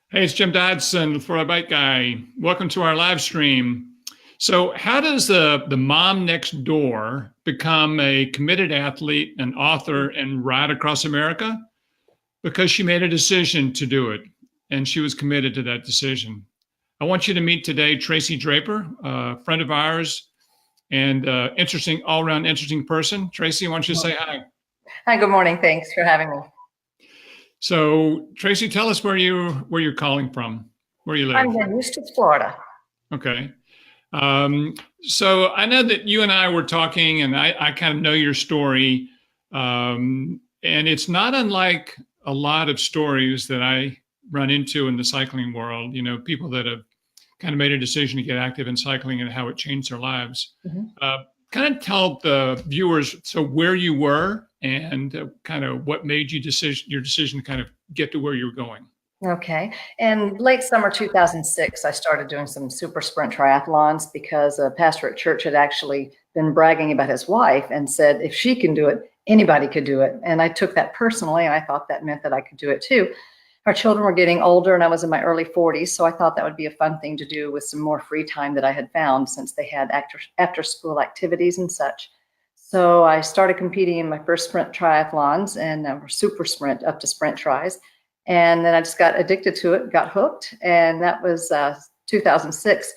Hey, it's Jim Dodson for a Bike Guy. Welcome to our live stream. So, how does the mom next door become a committed athlete, an author, and ride across America? Because she made a decision to do it, and she was committed to that decision. I want you to meet today Tracy Draper, a friend of ours, and interesting, all-around interesting person. Tracy, why don't you say hi? Hi, good morning. Thanks for having me. So, Tracy, tell us where you're calling from, where you I'm live. in Eustis, Florida. Okay. So I know that you and I were talking, and I kind of know your story. And it's not unlike a lot of stories that I run into in the cycling world, people that have kind of made a decision to get active in cycling and how it changed their lives. Kind of tell the viewers, so where you were and kind of what made your decision to kind of get to where you were going. Okay. In late summer 2006, I started doing some super sprint triathlons because a pastor at church had actually been bragging about his wife and said, if she can do it, anybody could do it. And I took that personally, and I thought that meant that I could do it too. Our children were getting older, and I was in my early 40s, so I thought that would be a fun thing to do with some more free time that I had found since they had after school activities and such. So I started competing in my first sprint triathlons, and super sprint up to sprint tries. And then I just got addicted to it, got hooked. And that was 2006.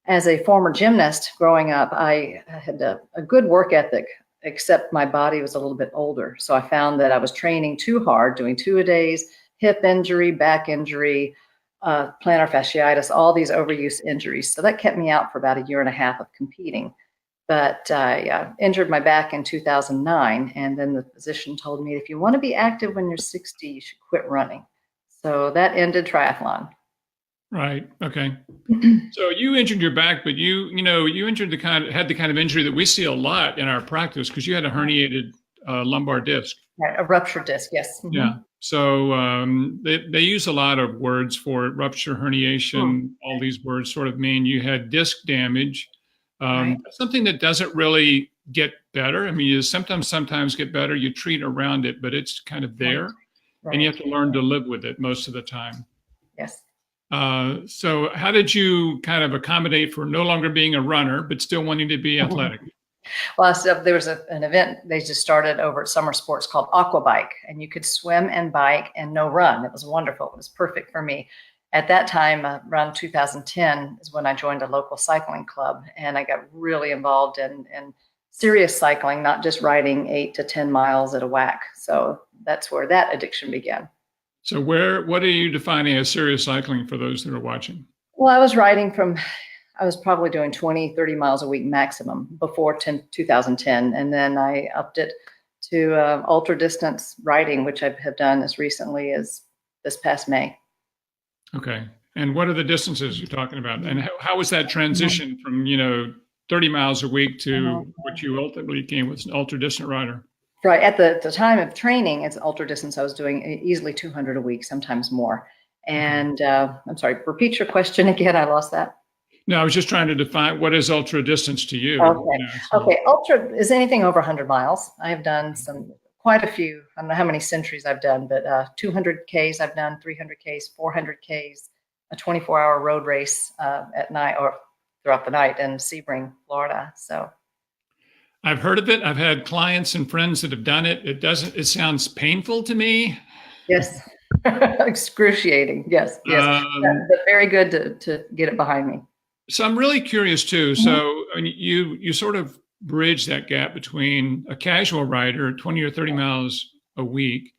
As a former gymnast growing up, I had a good work ethic, except my body was a little bit older. So I found that I was training too hard, doing 2-a-days, hip injury, back injury, plantar fasciitis, all these overuse injuries. So that kept me out for about a year and a half of competing. But I injured my back in 2009. And then the physician told me, if you want to be active when you're 60, you should quit running. So that ended triathlon. Right. Okay. So you injured your back, but you injured had the kind of injury that we see a lot in our practice because you had a herniated lumbar disc. A ruptured disc, yes. Mm-hmm. Yeah. So they use a lot of words for it, rupture, herniation. All these words sort of mean you had disc damage. Right. Something that doesn't really get better. I mean, you sometimes get better. You treat around it, but it's kind of there. Right. And you have to learn to live with it most of the time. Yes. So how did you kind of accommodate for no longer being a runner, but still wanting to be athletic? Well, so there was an event they just started over at Summer Sports called Aquabike, and you could swim and bike and no run. It was wonderful. It was perfect for me. At that time, around 2010 is when I joined a local cycling club, and I got really involved in serious cycling, not just riding 8 to 10 miles at a whack. So that's where that addiction began. So what are you defining as serious cycling for those that are watching? Well, I was probably doing 20, 30 miles a week maximum before 2010. And then I upped it to ultra distance riding, which I have done as recently as this past May. Okay. And what are the distances you're talking about? And how was that transition from, 30 miles a week to what you ultimately became was an ultra distant rider? Right. At the time of training, it's ultra distance. I was doing easily 200 a week, sometimes more. And I'm sorry, repeat your question again. I lost that. No, I was just trying to define what is ultra distance to you. Okay. Okay. Ultra is anything over 100 miles. I have done quite a few. I don't know how many centuries I've done, but 200 Ks I've done, 300 Ks, 400 Ks, a 24-hour road race at night or throughout the night in Sebring, Florida. So I've heard of it. I've had clients and friends that have done it. It sounds painful to me. Yes. Excruciating. Yes. Yes. But very good to get it behind me. So I'm really curious too. So I mean, you sort of bridge that gap between a casual rider, 20 or 30 miles a week,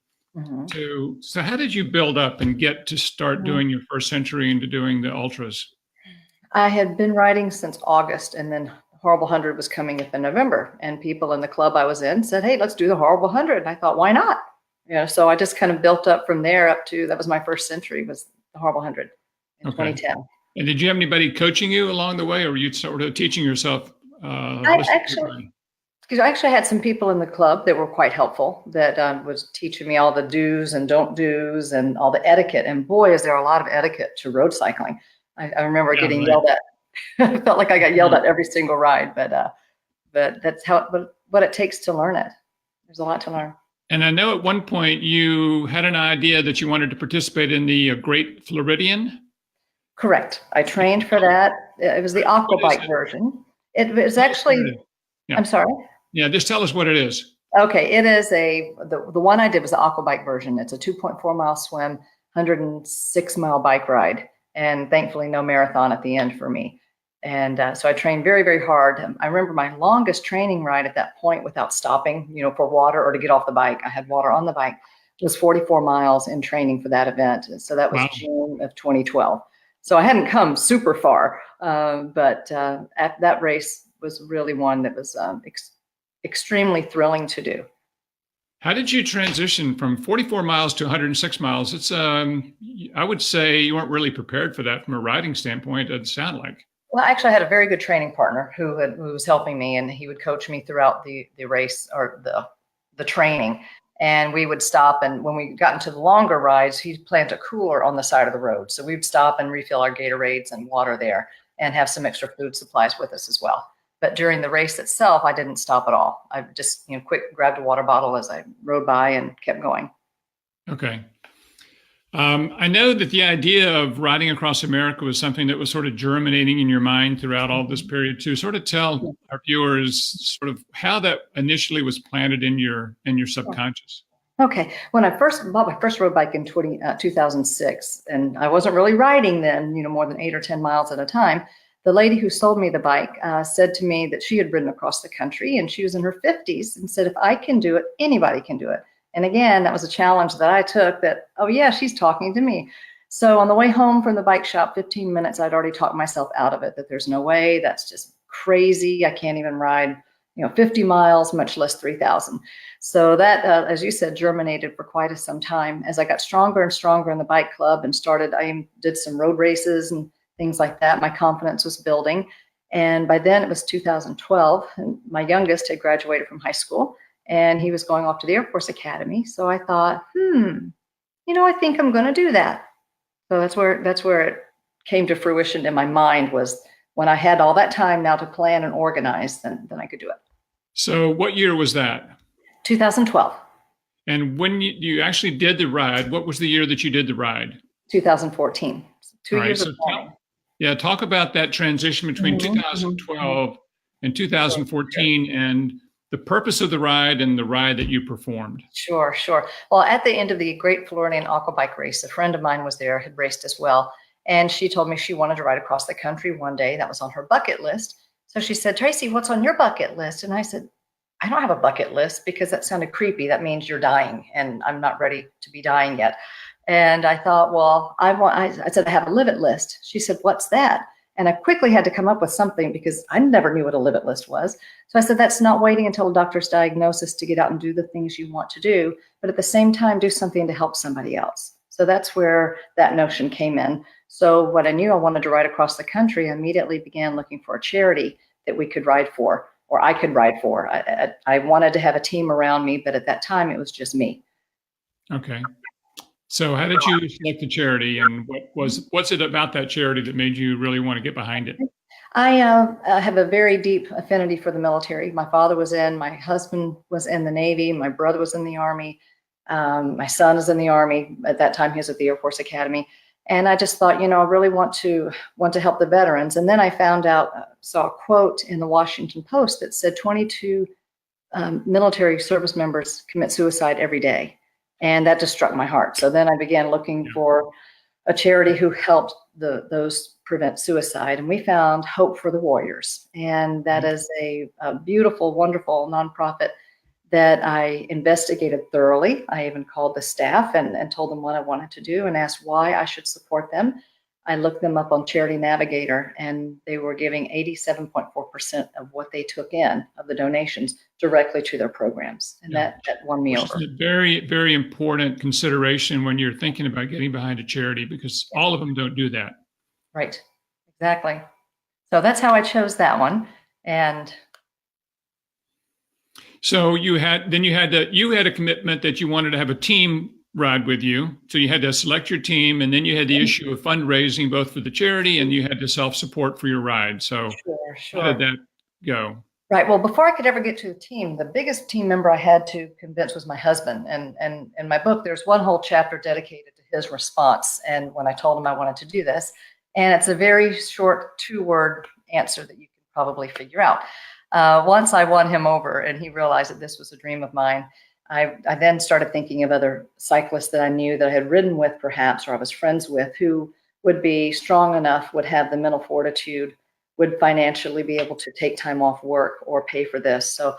so how did you build up and get to start doing your first century into doing the ultras? I had been riding since August, and then Horrible 100 was coming up in November, and people in the club I was in said, hey, let's do the Horrible 100. And I thought, why not? So I just kind of built up from there up to, that was my first century, was the Horrible 100 in 2010. And did you have anybody coaching you along the way, or were you sort of teaching yourself? I actually had some people in the club that were quite helpful, that was teaching me all the do's and don't do's and all the etiquette. And boy, is there a lot of etiquette to road cycling. I remember getting yelled at. I felt like I got yelled at every single ride, but that's what it takes to learn it. There's a lot to learn. And I know at one point you had an idea that you wanted to participate in the Great Floridian. Correct. I trained for that. It was the aqua What is bike it? version. It was Tell us what actually, it is. Yeah. I'm sorry. Yeah. Just tell us what it is. Okay, it is the one I did was the aqua bike version. It's a 2.4 mile swim, 106 mile bike ride, and thankfully no marathon at the end for me. And so I trained very, very hard. I remember my longest training ride at that point without stopping, for water or to get off the bike. I had water on the bike. It was 44 miles in training for that event. So that was Wow. June of 2012. So I hadn't come super far, but that race was really one that was extremely thrilling to do. How did you transition from 44 miles to 106 miles? It's, I would say you weren't really prepared for that from a riding standpoint, it sounded like. Well, actually, I had a very good training partner who was helping me, and he would coach me throughout the race or the training. And we would stop, and when we got into the longer rides, he planted a cooler on the side of the road. So we'd stop and refill our Gatorades and water there and have some extra food supplies with us as well. But during the race itself, I didn't stop at all. I just, quick grabbed a water bottle as I rode by and kept going. Okay. I know that the idea of riding across America was something that was sort of germinating in your mind throughout all this period too. Sort of tell our viewers sort of how that initially was planted in your subconscious. Okay. When I first bought my first road bike in 2006, and I wasn't really riding then, more than 8 or 10 miles at a time, the lady who sold me the bike said to me that she had ridden across the country and she was in her 50s and said, if I can do it, anybody can do it. And again, that was a challenge that I took that, oh yeah, she's talking to me. So on the way home from the bike shop, 15 minutes, I'd already talked myself out of it, that there's no way, that's just crazy. I can't even ride, 50 miles, much less 3,000. So that, as you said, germinated for quite some time. As I got stronger and stronger in the bike club and I did some road races and things like that, my confidence was building. And by then it was 2012, and my youngest had graduated from high school and he was going off to the Air Force Academy. So I thought, I think I'm going to do that. So that's where it came to fruition in my mind, was when I had all that time now to plan and organize, then I could do it. So what year was that? 2012. And when you actually did the ride, what was the year that you did the ride? 2014. 2 years of planning. Yeah, talk about that transition between 2012 and 2014 and the purpose of the ride and the ride that you performed. Sure. Well, at the end of the Great Floridian Aqua Bike race, a friend of mine was there, had raced as well. And she told me she wanted to ride across the country one day. That was on her bucket list. So she said, Tracy, what's on your bucket list? And I said, I don't have a bucket list, because that sounded creepy. That means you're dying, and I'm not ready to be dying yet. And I thought, well, I said, I have a live it list. She said, what's that? And I quickly had to come up with something, because I never knew what a live it list was. So I said, that's not waiting until a doctor's diagnosis to get out and do the things you want to do, but at the same time, do something to help somebody else. So that's where that notion came in. So when I knew I wanted to ride across the country, I immediately began looking for a charity that we could ride for, or I could ride for. I wanted to have a team around me, but at that time it was just me. Okay. So how did you select the charity, and what's it about that charity that made you really want to get behind it? I have a very deep affinity for the military. My father was my husband was in the Navy, my brother was in the Army, my son is in the Army. At that time, he was at the Air Force Academy. And I just thought, I really want to help the veterans. And then I saw a quote in the Washington Post that said 22 military service members commit suicide every day. And that just struck my heart. So then I began looking for a charity who helped those prevent suicide. And we found Hope for the Warriors. And that is a beautiful, wonderful nonprofit that I investigated thoroughly. I even called the staff and told them what I wanted to do and asked why I should support them. I looked them up on Charity Navigator, and they were giving 87.4% of what they took in of the donations directly to their programs. And that won me over. It's a very, very important consideration when you're thinking about getting behind a charity, because all of them don't do that. Right, exactly. So that's how I chose that one. And so you had a commitment that you wanted to have a team ride with you. So you had to select your team, and then you had the issue of fundraising both for the charity and you had to self-support for your ride. So sure. how did that go? Right. Well, before I could ever get to the team, the biggest team member I had to convince was my husband. And in my book, there's one whole chapter dedicated to his response. And when I told him I wanted to do this, and it's a very short 2-word answer that you can probably figure out. Once I won him over and he realized that this was a dream of mine, I then started thinking of other cyclists that I knew that I had ridden with perhaps, or I was friends with, who would be strong enough, would have the mental fortitude, would financially be able to take time off work or pay for this. So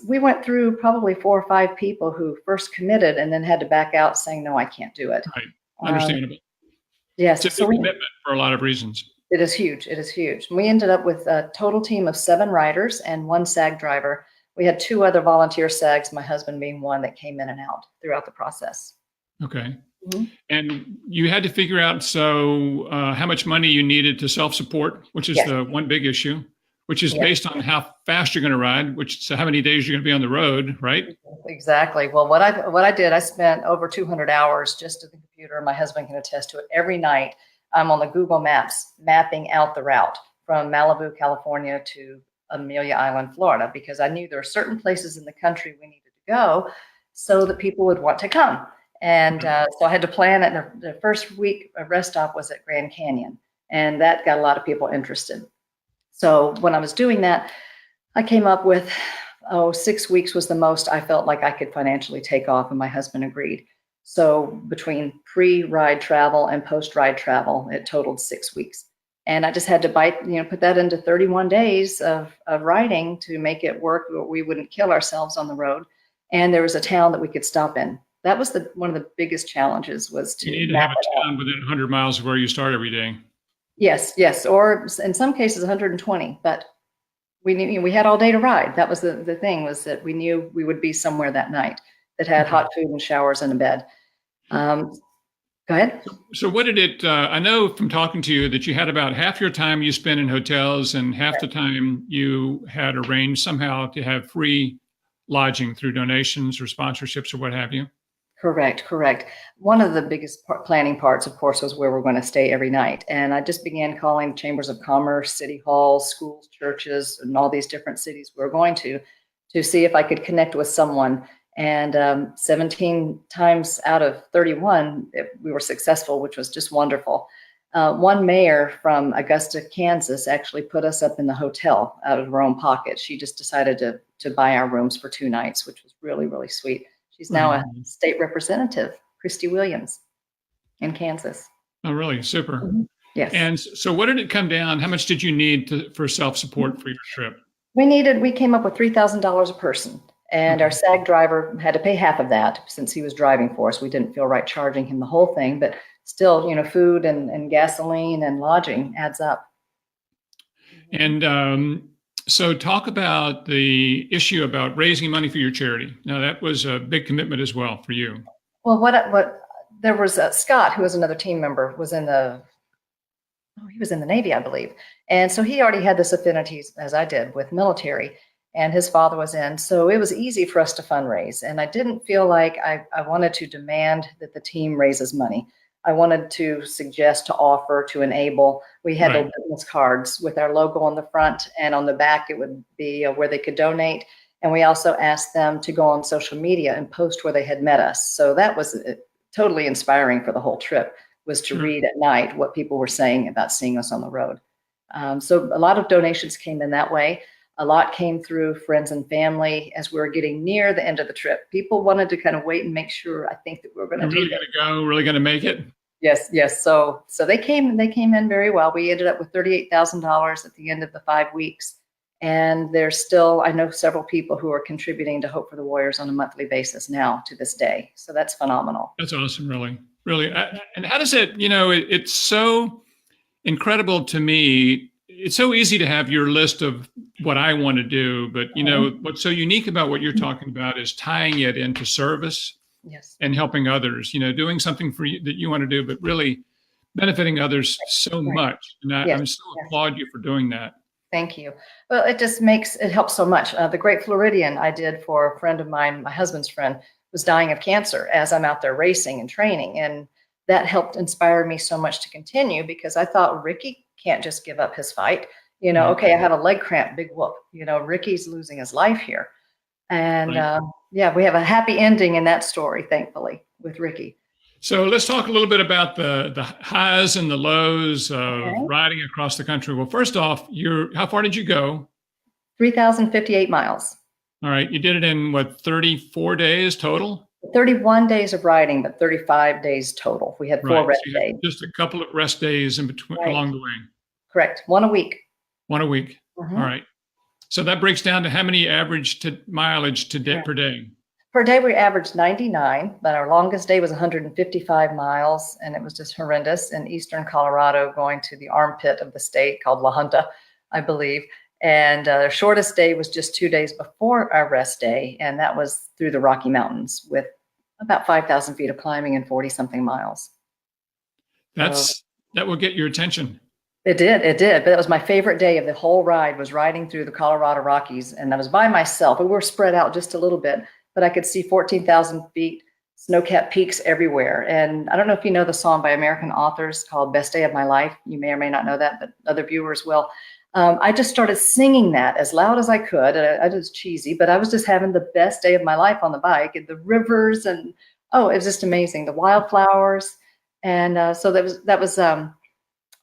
we went through probably 4 or 5 people who first committed and then had to back out saying, no, I can't do it. Right. Understandable. Yes. It's a big commitment for a lot of reasons. It is huge. It is huge. We ended up with a total team of 7 riders and 1 SAG driver. We had 2 other volunteer SAGs, my husband being one, that came in and out throughout the process. Okay. Mm-hmm. And you had to figure out how much money you needed to self-support, which is the one big issue, which is based on how fast you're going to ride, so how many days you're going to be on the road, right? Exactly. Well, what I did, I spent over 200 hours just at the computer. My husband can attest to it. Every night, I'm on the Google Maps mapping out the route from Malibu, California to Amelia Island, Florida, because I knew there are certain places in the country we needed to go so that people would want to come. And so I had to plan it. The first week rest stop was at Grand Canyon, and that got a lot of people interested. So when I was doing that, I came up with, 6 weeks was the most I felt like I could financially take off, and my husband agreed. So between pre-ride travel and post-ride travel, it totaled 6 weeks. And I just had to put that into 31 days of riding to make it work. We wouldn't kill ourselves on the road. And there was a town that we could stop in. That was one of the biggest challenges, was to you need to have a town within 100 miles of where you start every day. Yes, or in some cases 120, but we knew we had all day to ride. That was the thing, was that we knew we would be somewhere that night that had hot food and showers and a bed. Go ahead. So what did it, I know from talking to you that you had about half your time you spent in hotels and half the time you had arranged somehow to have free lodging through donations or sponsorships or what have you. Correct. One of the biggest planning parts, of course, was where we're going to stay every night. And I just began calling chambers of commerce, city halls, schools, churches, and all these different cities we're going to see if I could connect with someone. And 17 times out of 31, we were successful, which was just wonderful. One mayor from Augusta, Kansas, actually put us up in the hotel out of her own pocket. She just decided to buy our rooms for 2 nights, which was really, really sweet. She's now a state representative, Christy Williams, in Kansas. Oh, really? Super. Mm-hmm. Yes. And so what did it come down? How much did you need for self-support for your trip? We came up with $3,000 a person. And our SAG driver had to pay half of that since he was driving for us. We didn't feel right charging him the whole thing, but still, food and gasoline and lodging adds up. And so talk about the issue about raising money for your charity. Now, that was a big commitment as well for you. Well, there was Scott, who was another team member, he was in the Navy, I believe. And so he already had this affinity, as I did, with military. And his father was in. So it was easy for us to fundraise. And I didn't feel like I wanted to demand that the team raises money. I wanted to suggest, to offer, to enable. We had business cards with our logo on the front, and on the back it would be where they could donate. And we also asked them to go on social media and post where they had met us. So that was totally inspiring for the whole trip, was to read at night what people were saying about seeing us on the road. So a lot of donations came in that way. A lot came through friends and family as we were getting near the end of the trip. People wanted to kind of wait and make sure, I think, that we were going to really going to go, really going to make it. Yes. So they came in very well. We ended up with $38,000 at the end of the 5 weeks. And there's still, I know several people who are contributing to Hope for the Warriors on a monthly basis now to this day. So that's phenomenal. That's awesome, really. And how does it, it's so incredible to me. It's so easy to have your list of what I want to do, but what's so unique about what you're talking about is tying it into service and helping others, doing something for you that you want to do, but really benefiting others so much. And I'm so applaud you for doing that. Thank you. Well, it helps so much. The Great Floridian I did for a friend of mine, my husband's friend, was dying of cancer as I'm out there racing and training. And that helped inspire me so much to continue, because I thought, Ricky can't just give up his fight. Okay, I have a leg cramp, big whoop. Ricky's losing his life here. And yeah, we have a happy ending in that story, thankfully, with Ricky. So let's talk a little bit about the highs and the lows of riding across the country. Well, first off, how far did you go? 3,058 miles. All right. You did it in what, 34 days total? 31 days of riding, but 35 days total. We had 4 rest days. Just a couple of rest days in between along the way. Correct. One a week. One a week. All right. So that breaks down to how many average mileage per day? Per day, we averaged 99, but our longest day was 155 miles, and it was just horrendous in eastern Colorado, going to the armpit of the state called La Junta, I believe. And our shortest day was just 2 days before our rest day, and that was through the Rocky Mountains with about 5,000 feet of climbing and 40-something miles. That will get your attention. It did. But that was my favorite day of the whole ride, was riding through the Colorado Rockies. And I was by myself. We were spread out just a little bit, but I could see 14,000 feet, snow-capped peaks everywhere. And I don't know if you know the song by American authors called Best Day of My Life. You may or may not know that, but other viewers will. I just started singing that as loud as I could. I was cheesy, but I was just having the best day of my life on the bike, and the rivers, and it was just amazing. The wildflowers. And so that was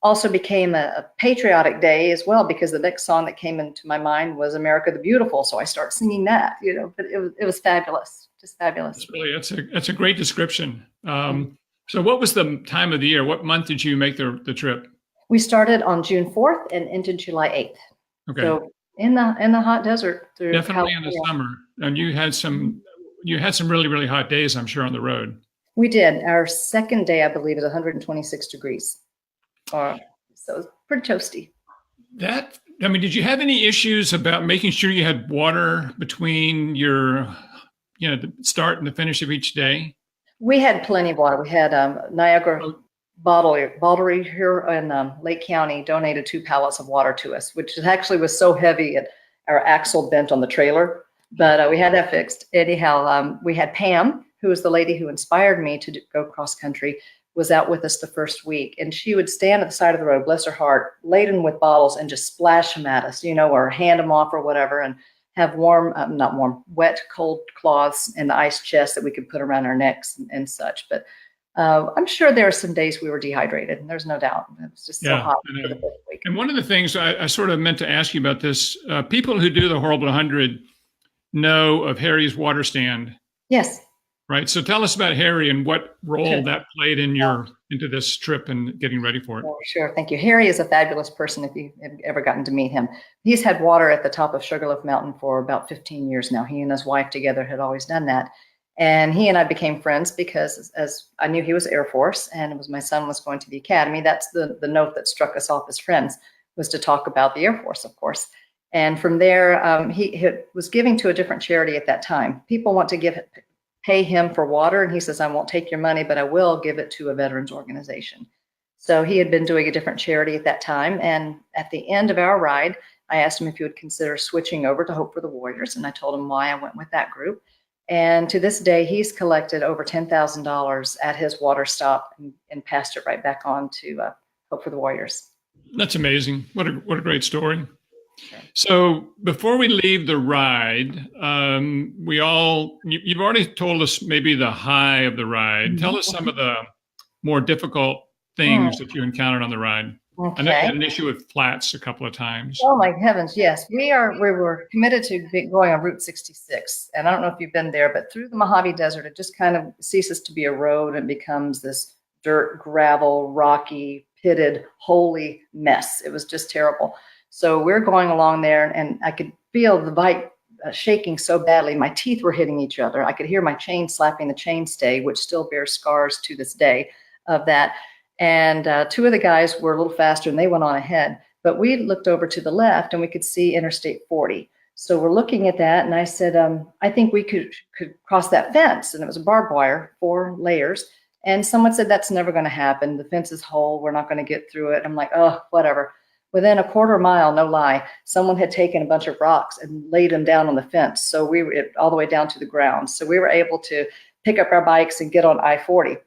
also became a patriotic day as well, because the next song that came into my mind was America the Beautiful. So I started singing that, but it was fabulous, just fabulous. That's a great description. So what was the time of the year? What month did you make the trip? We started on June 4th and ended July 8th. Okay. So in the hot desert. Definitely in the summer. And you had some really, really hot days, I'm sure, on the road. We did. Our second day, I believe, is 126 degrees. So it's pretty toasty. Did you have any issues about making sure you had water between your, the start and the finish of each day? We had plenty of water. We had Niagara Bottlery here in Lake County donated 2 pallets of water to us, which actually was so heavy our axle bent on the trailer, but we had that fixed. Anyhow, we had Pam, who was the lady who inspired me to go cross country, was out with us the first week, and she would stand at the side of the road, bless her heart, laden with bottles, and just splash them at us, or hand them off or whatever, and have wet, cold cloths in the ice chest that we could put around our necks and such. But I'm sure there are some days we were dehydrated, and there's no doubt. It was just so hot for the first week. And one of the things I sort of meant to ask you about this, people who do the Horrible 100 know of Harry's water stand. Yes. Right. So tell us about Harry and what role that played in into this trip and getting ready for it. Oh, sure. Thank you. Harry is a fabulous person if you've ever gotten to meet him. He's had water at the top of Sugarloaf Mountain for about 15 years now. He and his wife together had always done that. And he and I became friends because as I knew he was Air Force and my son was going to the academy. That's the note that struck us off as friends, was to talk about the Air Force, of course. And from there, he was giving to a different charity at that time. People want to pay him for water, and he says, I won't take your money, but I will give it to a veterans organization. So he had been doing a different charity at that time, and at the end of our ride, I asked him if he would consider switching over to Hope for the Warriors, and I told him why I went with that group. And to this day, he's collected over $10,000 at his water stop and passed it right back on to Hope for the Warriors. That's amazing. What a great story. So before we leave the ride, you've already told us maybe the high of the ride. Tell us some of the more difficult things that you encountered on the ride. Okay. I know you had an issue with flats a couple of times. Oh my heavens, yes. We were committed to going on Route 66. And I don't know if you've been there, but through the Mojave Desert, it just kind of ceases to be a road and becomes this dirt, gravel, rocky, pitted, holy mess. It was just terrible. So we're going along there, and I could feel the bike shaking so badly. My teeth were hitting each other. I could hear my chain slapping the chainstay, which still bears scars to this day of that. And 2 of the guys were a little faster, and they went on ahead. But we looked over to the left, and we could see Interstate 40. So we're looking at that, and I said, I think we could cross that fence. And it was a barbed wire, 4 layers. And someone said, that's never going to happen. The fence is whole. We're not going to get through it. I'm like, oh, whatever. Within a quarter mile, no lie, someone had taken a bunch of rocks and laid them down on the fence. So we were all the way down to the ground. So we were able to pick up our bikes and get on I-40.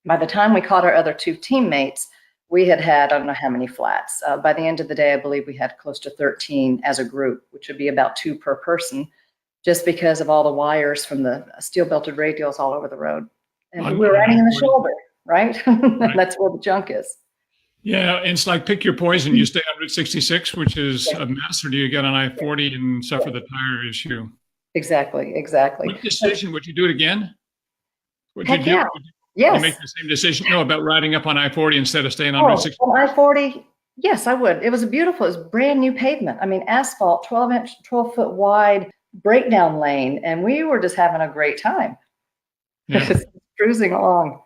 By the time we caught our other 2 teammates, we had I don't know how many flats. By the end of the day, I believe we had close to 13 as a group, which would be about 2 per person, just because of all the wires from the steel belted radials all over the road. And we were riding in the shoulder, right? Right. That's where the junk is. Yeah, it's like pick your poison. You stay on Route 66, which is a mess, or do you get on I-40 and suffer the tire issue? Exactly. What decision? Would you do it again? Would you Heck do? yeah. Would Yes. you make the same decision? No, about riding up on I-40 instead of staying on Route 66? On I-40, yes, I would. It was beautiful. It was brand new pavement. I mean, asphalt, 12-foot wide breakdown lane, and we were just having a great time. Yeah. Just cruising along.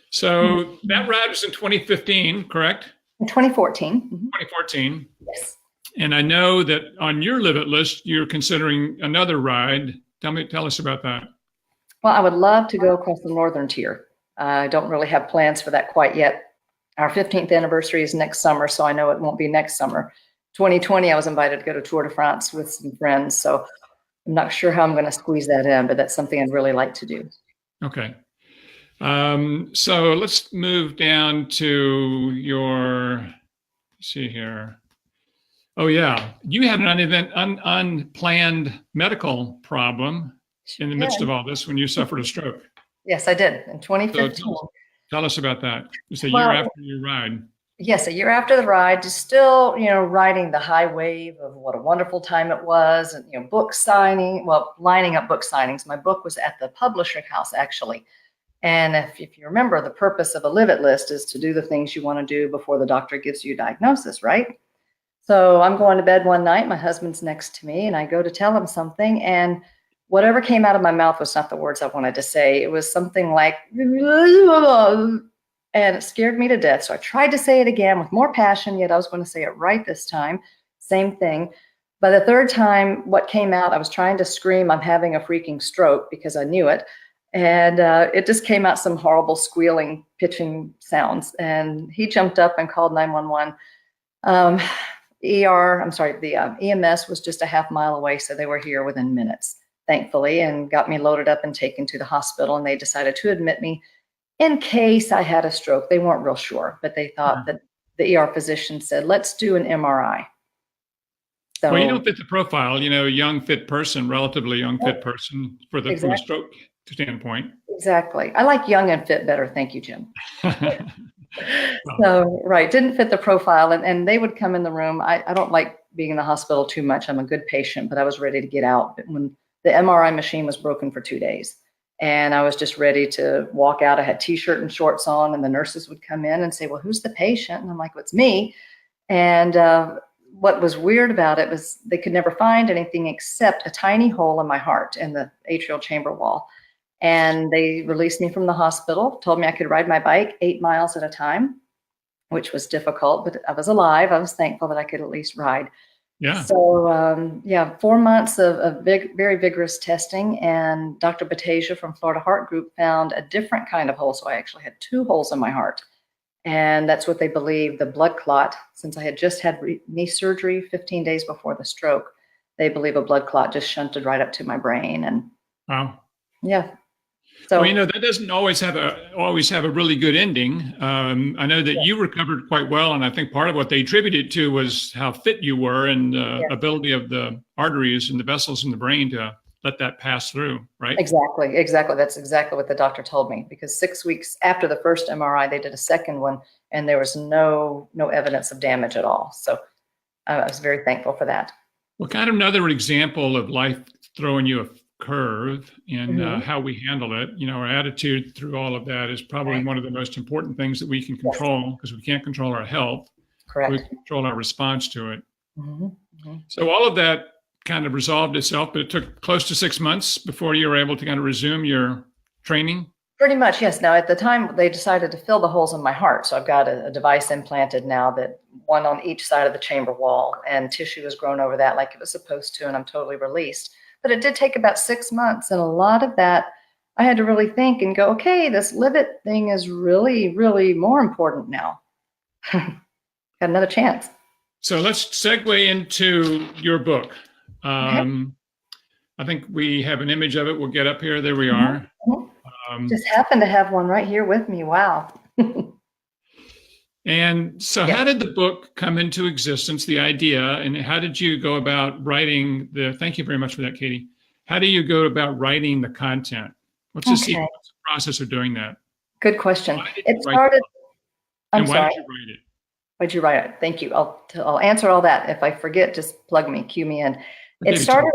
So that ride was in 2015, correct? In 2014. 2014. Yes. And I know that on your Live It list, you're considering another ride. Tell us about that. Well, I would love to go across the northern tier. I don't really have plans for that quite yet. Our 15th anniversary is next summer, so I know it won't be next summer. 2020, I was invited to go to Tour de France with some friends, so I'm not sure how I'm going to squeeze that in, but that's something I'd really like to do. Okay. So let's move down to let's see here. Oh yeah, you had an unplanned medical problem in the midst of all this when you suffered a stroke. Yes, I did in 2015. So tell us about that. It's a year after your ride. Yes, a year after the ride, just still, riding the high wave of what a wonderful time it was, and book signing. Well, lining up book signings. My book was at the publishing house actually. And if you remember, the purpose of a Live It list is to do the things you want to do before the doctor gives you a diagnosis, right? So I'm going to bed one night, my husband's next to me, and I go to tell him something, and whatever came out of my mouth was not the words I wanted to say. It was something like, and it scared me to death. So I tried to say it again with more passion, yet I was going to say it right this time. Same thing. By the third time, what came out, I was trying to scream, I'm having a freaking stroke, because I knew it. And it just came out some horrible squealing, pitching sounds. And he jumped up and called 911. The EMS was just a half mile away, so they were here within minutes, thankfully, and got me loaded up and taken to the hospital. And they decided to admit me in case I had a stroke. They weren't real sure, but they thought that the ER physician said, let's do an MRI. So, well, you don't fit the profile, young, fit person, relatively young, fit person from a stroke standpoint. Exactly. I like young and fit better. Thank you, Jim. So, right. Didn't fit the profile. And they would come in the room. I don't like being in the hospital too much. I'm a good patient, but I was ready to get out. But when the MRI machine was broken for 2 days and I was just ready to walk out, I had t-shirt and shorts on, and the nurses would come in and say, well, who's the patient? And I'm like, well, it's me. And what was weird about it was they could never find anything except a tiny hole in my heart in the atrial chamber wall. And they released me from the hospital, told me I could ride my bike 8 miles at a time, which was difficult, but I was alive. I was thankful that I could at least ride. Yeah. So, 4 months of very vigorous testing, and Dr. Batasia from Florida Heart Group found a different kind of hole. So I actually had 2 holes in my heart. And that's what they believe, the blood clot. Since I had just had knee surgery 15 days before the stroke, they believe a blood clot just shunted right up to my brain. And wow. Yeah. So, well, that doesn't always have a really good ending. I know that you recovered quite well, and I think part of what they attributed to was how fit you were and the ability of the arteries and the vessels in the brain to let that pass through, right? Exactly. That's exactly what the doctor told me, because 6 weeks after the first MRI, they did a second one, and there was no evidence of damage at all. So I was very thankful for that. Well, kind of another example of life throwing you a curve and how we handle it. Our attitude through all of that is probably one of the most important things that we can control, because we can't control our health. Correct. We can control our response to it. So all of that kind of resolved itself, but it took close to 6 months before you were able to kind of resume your training. Pretty much, yes. Now, at the time, they decided to fill the holes in my heart. So I've got a device implanted now, that one on each side of the chamber wall, and tissue has grown over that like it was supposed to, and I'm totally released. But it did take about 6 months. And a lot of that, I had to really think and go, okay, this Live It thing is really, really more important now. Got another chance. So let's segue into your book. I think we have an image of it. We'll get up here. There we are. Just happen to have one right here with me. Wow. And so Yeah. how did the book come into existence, the idea, and how did you go about writing thank you very much for that, Katie. How do you go about writing the content? What's the secret, Okay. what's the process of doing that? Good question. Why did It you write the started, book? I'm And why sorry, did you write it? why'd you write it? Thank you. I'll answer all that. If I forget, just plug me, cue me in. I'll It give you 10. started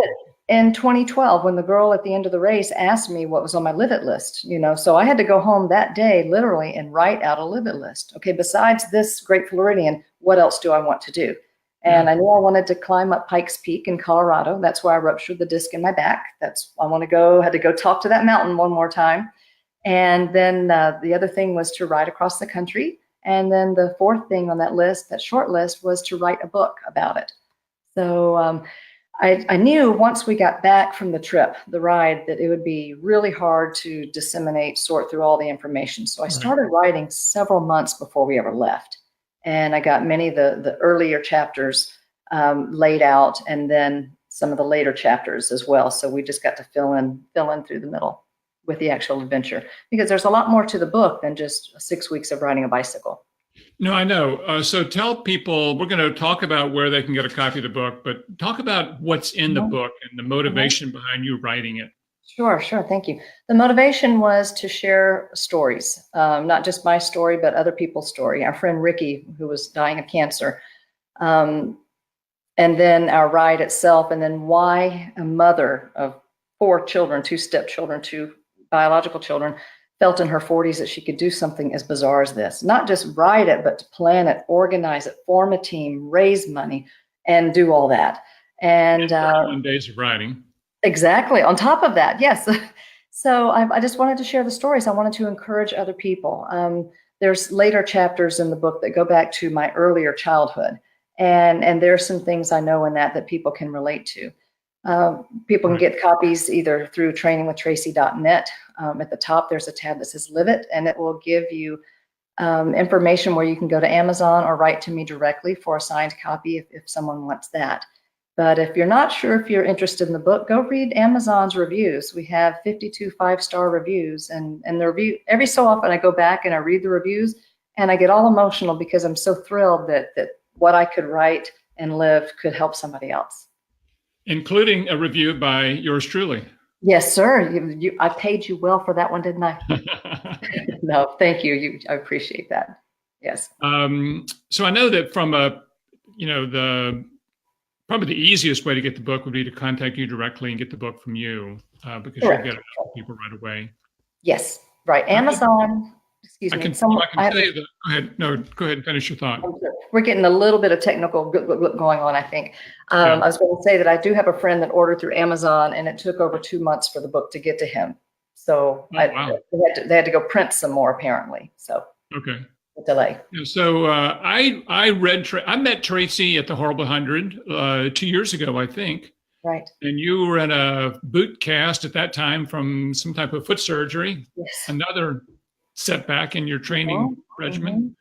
in 2012 when the girl at the end of the race asked me what was on my live it list, so I had to go home that day literally and write out a live it list. Okay, besides this Great Floridian, what else do I want to do? And Yeah. I knew I wanted to climb up Pikes Peak in Colorado. That's where I ruptured the disc in my back. Had to go talk to that mountain one more time. And then the other thing was to ride across the country. And then the fourth thing on that list, that short list, was to write a book about it. So I knew once we got back from the trip, the ride, that it would be really hard to disseminate, sort through all the information. So I started writing several months before we ever left. And I got many of the earlier chapters laid out, and then some of the later chapters as well. So we just got to fill in through the middle with the actual adventure, because there's a lot more to the book than just 6 weeks of riding a bicycle. No, I know. So tell people, we're going to talk about where they can get a copy of the book, but talk about what's in the book and the motivation behind you writing it. Sure. Thank you. The motivation was to share stories, not just my story, but other people's story. Our friend Ricky, who was dying of cancer, and then our ride itself, and then why a mother of 4 children, 2 stepchildren, 2 biological children, felt in her 40s that she could do something as bizarre as this. Not just ride it, but to plan it, organize it, form a team, raise money, and do all that. And 31 days of riding. Exactly. On top of that, yes. So I just wanted to share the stories. I wanted to encourage other people. There's later chapters in the book that go back to my earlier childhood. And there's some things I know in that people can relate to. People can get copies either through trainingwithtracy.net. At the top, there's a tab that says Live It, and it will give you information where you can go to Amazon or write to me directly for a signed copy if someone wants that. But if you're not sure if you're interested in the book, go read Amazon's reviews. We have 52 5-star reviews, and the review, every so often I go back and I read the reviews and I get all emotional because I'm so thrilled that what I could write and live could help somebody else. Including a review by yours truly. Yes, sir. I paid you well for that one, didn't I? No, thank you. I appreciate that. Yes. So I know that from probably the easiest way to get the book would be to contact you directly and get the book from you, because you'll get it out to people right away. Yes, right. Amazon. Excuse me. Go ahead. No, go ahead and finish your thought. We're getting a little bit of technical going on, I think. I was going to say that I do have a friend that ordered through Amazon, and it took over 2 months for the book to get to him. So they had to go print some more, apparently. So okay. Delay. So I met Tracy at the Horrible 100 2 years ago, I think. Right. And you were in a boot cast at that time from some type of foot surgery. Yes. Another setback in your training regimen.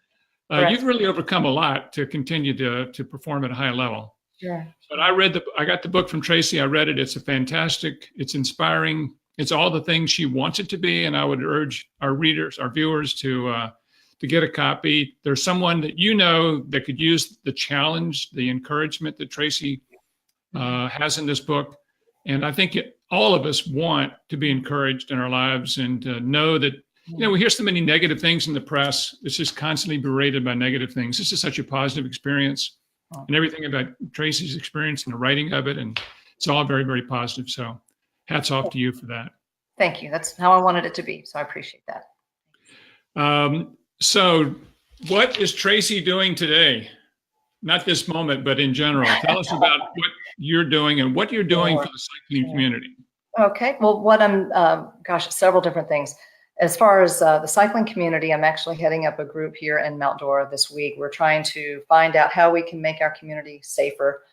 You've really overcome a lot to continue to perform at a high level. Sure. But I got the book from Tracy. I read it. It's it's inspiring. It's all the things she wants it to be. And I would urge our readers, our viewers to get a copy. There's someone that that could use the challenge, the encouragement that Tracy has in this book. And I think all of us want to be encouraged in our lives and know that, we hear so many negative things in the press. It's just constantly berated by negative things. This is such a positive experience, and everything about Tracy's experience and the writing of it. And it's all very, very positive. So hats off to you for that. Thank you. That's how I wanted it to be. So I appreciate that. So what is Tracy doing today? Not this moment, but in general. Tell us about what you're doing and what you're doing for the cycling community. Okay. Well, what several different things. As far as the cycling community, I'm actually heading up a group here in Mount Dora this week. We're trying to find out how we can make our community safer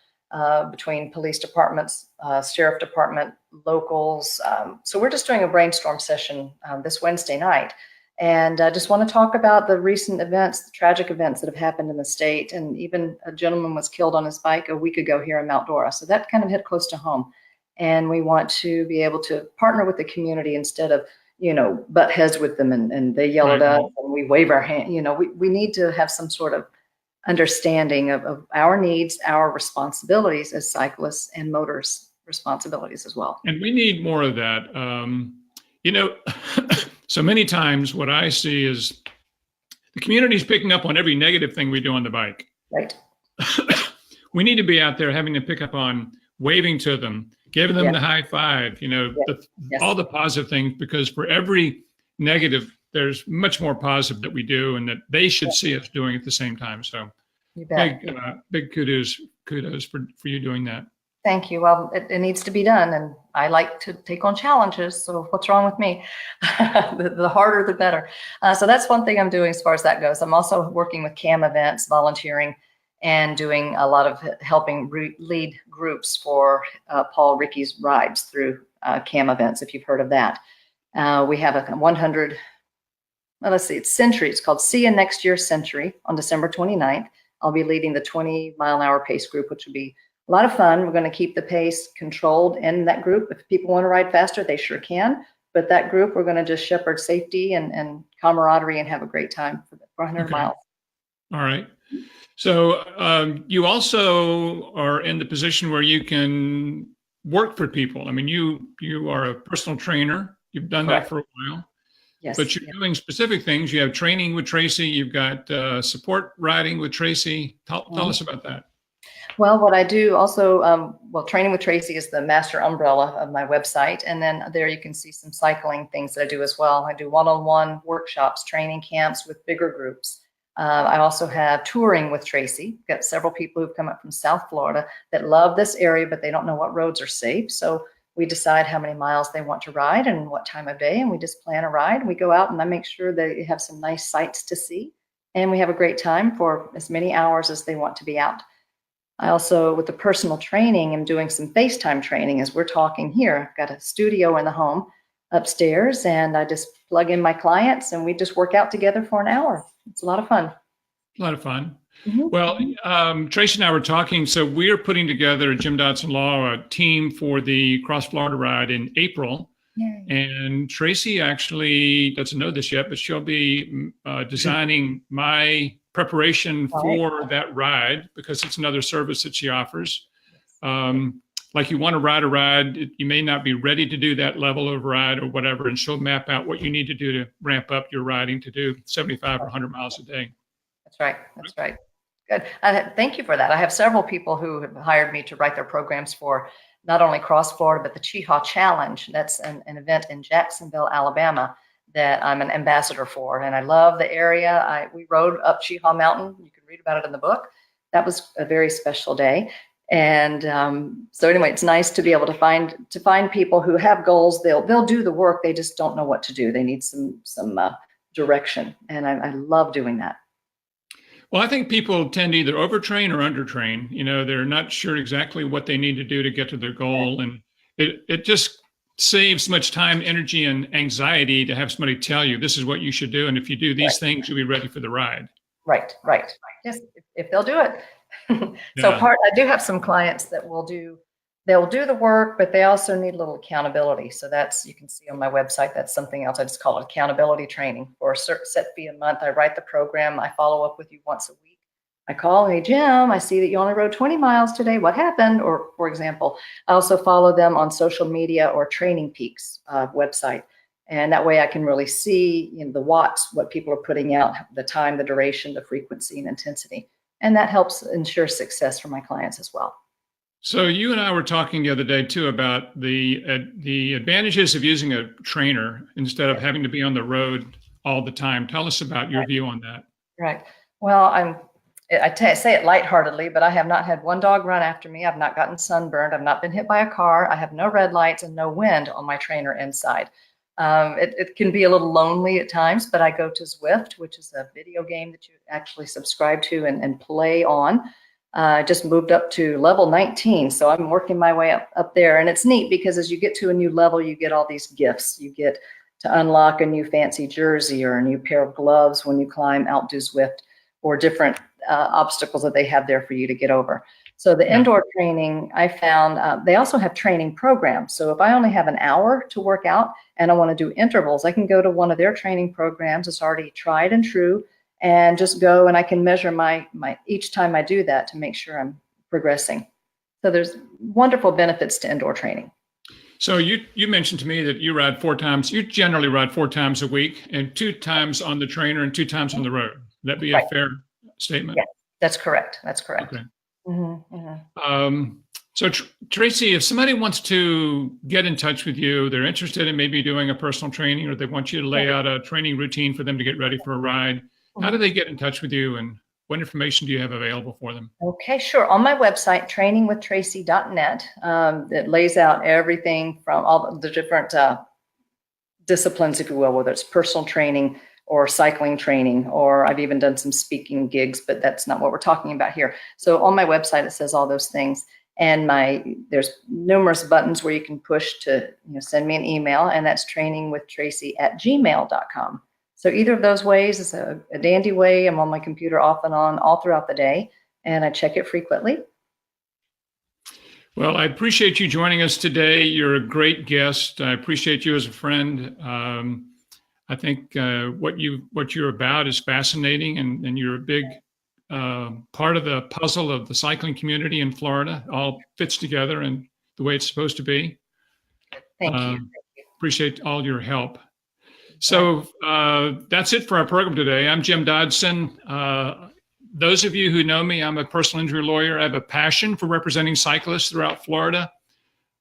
between police departments, sheriff department, locals. So we're just doing a brainstorm session this Wednesday night. And I just want to talk about the recent events, the tragic events that have happened in the state. And even a gentleman was killed on his bike a week ago here in Mount Dora. So that kind of hit close to home. And we want to be able to partner with the community instead of, butt heads with them and they yell Right. at us and we wave our hand. We need to have some sort of understanding of our needs, our responsibilities as cyclists, and motors' responsibilities as well. And we need more of that. So many times what I see is the community's picking up on every negative thing we do on the bike. Right. We need to be out there having to pick up on waving to them, giving them the high five, all the positive things, because for every negative, there's much more positive that we do and that they should see us doing at the same time. So big kudos for you doing that. Thank you. Well, it needs to be done, and I like to take on challenges. So what's wrong with me? The harder, the better. So that's one thing I'm doing as far as that goes. I'm also working with CAM events, volunteering, and doing a lot of helping lead groups for Paul Ricky's rides through CAM events, if you've heard of that. We have a 100, let's see, it's Century. It's called See You Next Year Century on December 29th. I'll be leading the 20-mile-an-hour pace group, which will be a lot of fun. We're going to keep the pace controlled in that group. If people want to ride faster, they sure can. But that group, we're going to just shepherd safety and camaraderie and have a great time for 100 miles. All right. So you also are in the position where you can work for people. I mean, you are a personal trainer. You've done that for a while. Yes. But you're doing specific things. You have training with Tracy. You've got support riding with Tracy. Tell us about that. Well, what I do also, Training with Tracy is the master umbrella of my website. And then there you can see some cycling things that I do as well. I do one-on-one workshops, training camps with bigger groups. I also have touring with Tracy. Got several people who've come up from South Florida that love this area, but they don't know what roads are safe. So we decide how many miles they want to ride and what time of day. And we just plan a ride. And we go out and I make sure they have some nice sights to see. And we have a great time for as many hours as they want to be out. I also, with the personal training, am doing some FaceTime training as we're talking here. I've got a studio in the home upstairs, and I just plug in my clients, and we just work out together for an hour. It's a lot of fun. A lot of fun. Mm-hmm. Well, Tracy and I were talking, so we're putting together, Jim Dodson Law, a team for the Cross Florida Ride in April. Yay. And Tracy actually doesn't know this yet, but she'll be designing my preparation for that ride, because it's another service that she offers. Like you want to ride a ride, you may not be ready to do that level of ride or whatever, and she'll map out what you need to do to ramp up your riding to do 75 or 100 miles a day. That's right. That's right. Good. Thank you for that. I have several people who have hired me to write their programs for not only Cross Florida, but the Cheehaw Challenge. That's an event in Jacksonville, Alabama, that I'm an ambassador for. And I love the area. We rode up Cheehaw Mountain. You can read about it in the book. That was a very special day. And so anyway, it's nice to be able to find people who have goals. They'll do the work. They just don't know what to do. They need some direction. And I love doing that. Well, I think people tend to either overtrain or undertrain. They're not sure exactly what they need to do to get to their goal. And it just saves much time, energy, and anxiety to have somebody tell you this is what you should do. And if you do these things, you'll be ready for the ride. Right. Yes, if they'll do it. So I do have some clients that they'll do the work, but they also need a little accountability. So you can see on my website, that's something else. I just call it accountability training. For a set fee a month, I write the program. I follow up with you once a week. I call, hey, Jim, I see that you only rode 20 miles today. What happened? Or, for example, I also follow them on social media or Training Peaks website. And that way I can really see the watts, what people are putting out, the time, the duration, the frequency, and intensity. And that helps ensure success for my clients as well. So you and I were talking the other day, too, about the advantages of using a trainer instead of having to be on the road all the time. Tell us about your view on that. Right. Well, I say it lightheartedly, but I have not had one dog run after me. I've not gotten sunburned. I've not been hit by a car. I have no red lights and no wind on my trainer inside. It can be a little lonely at times, but I go to Zwift, which is a video game that you actually subscribe to and play on. I just moved up to level 19, so I'm working my way up there. And it's neat because as you get to a new level, you get all these gifts. You get to unlock a new fancy jersey or a new pair of gloves when you climb Outdo Zwift, or different obstacles that they have there for you to get over. So the Yeah. indoor training, I found they also have training programs. So if I only have an hour to work out and I want to do intervals, I can go to one of their training programs. It's already tried and true, and just go, and I can measure my each time I do that to make sure I'm progressing. So there's wonderful benefits to indoor training. So you mentioned to me that you ride 4 times. You generally ride 4 times a week, and 2 times on the trainer and 2 times on the road. Would that be a fair statement? Yeah, that's correct. That's correct. Okay. Mm-hmm. So Tracy, if somebody wants to get in touch with you, they're interested in maybe doing a personal training, or they want you to lay out a training routine for them to get ready for a ride, how do they get in touch with you, and what information do you have available for them? Okay, sure. On my website, trainingwithtracy.net, it lays out everything from all the different disciplines, if you will, whether it's personal training or cycling training, or I've even done some speaking gigs, but that's not what we're talking about here. So on my website, it says all those things. And there's numerous buttons where you can push to send me an email, and that's trainingwithtracy@gmail.com. So either of those ways is a dandy way. I'm on my computer off and on all throughout the day, and I check it frequently. Well, I appreciate you joining us today. You're a great guest. I appreciate you as a friend. I think what you're about is fascinating, and you're a big part of the puzzle of the cycling community in Florida. All fits together in the way it's supposed to be. Thank you. Appreciate all your help. So that's it for our program today. I'm Jim Dodson. Those of you who know me, I'm a personal injury lawyer. I have a passion for representing cyclists throughout Florida,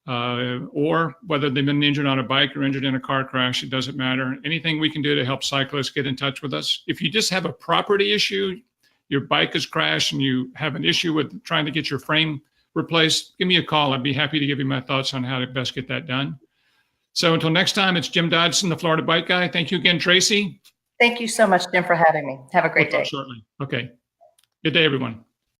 or whether they've been injured on a bike or injured in a car crash, it doesn't matter. Anything we can do to help cyclists, get in touch with us. If you just have a property issue, your bike has crashed and you have an issue with trying to get your frame replaced, give me a call. I'd be happy to give you my thoughts on how to best get that done. So until next time, it's Jim Dodson, the Florida Bike Guy. Thank you again, Tracy. Thank you so much, Jim, for having me. Have a great day. Shortly. Okay. Good day, everyone.